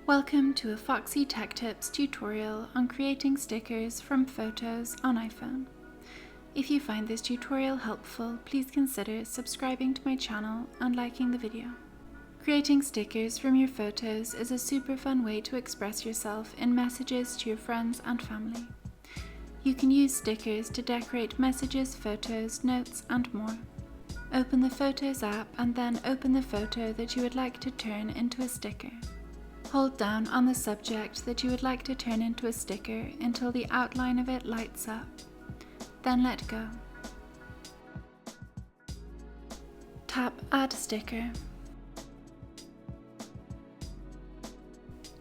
Welcome to a Foxy Tech Tips tutorial on creating stickers from photos on iPhone. If you find this tutorial helpful, please consider subscribing to my channel and liking the video. Creating stickers from your photos is a super fun way to express yourself in messages to your friends and family. You can use stickers to decorate messages, photos, notes, and more. Open the Photos app and then open the photo that you would like to turn into a sticker. Hold down on the subject that you would like to turn into a sticker until the outline of it lights up. Then let go. Tap Add Sticker.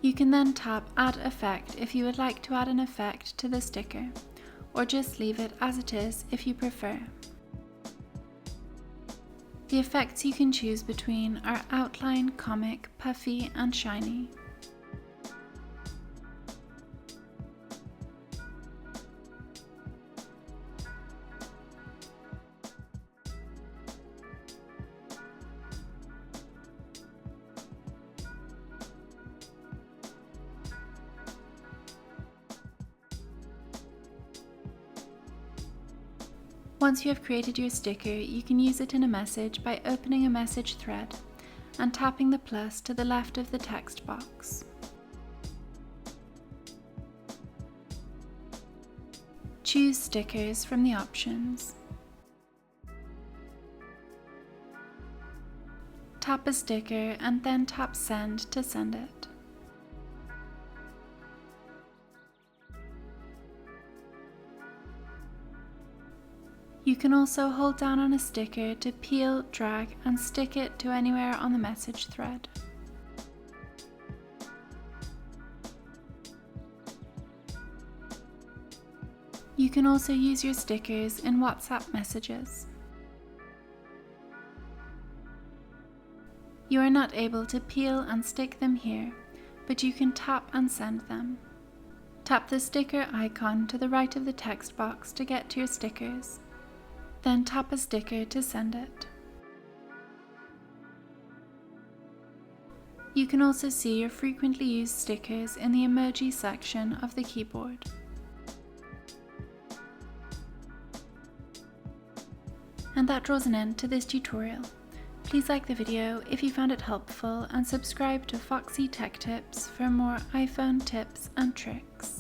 You can then tap Add Effect if you would like to add an effect to the sticker, or just leave it as it is if you prefer. The effects you can choose between are Outline, Comic, Puffy, and Shiny. Once you have created your sticker, you can use it in a message by opening a message thread and tapping the plus to the left of the text box. Choose stickers from the options. Tap a sticker and then tap Send to send it. You can also hold down on a sticker to peel, drag, and stick it to anywhere on the message thread. You can also use your stickers in WhatsApp messages. You are not able to peel and stick them here, but you can tap and send them. Tap the sticker icon to the right of the text box to get to your stickers. Then tap a sticker to send it. You can also see your frequently used stickers in the emoji section of the keyboard. And that draws an end to this tutorial. Please like the video if you found it helpful and subscribe to Foxy Tech Tips for more iPhone tips and tricks.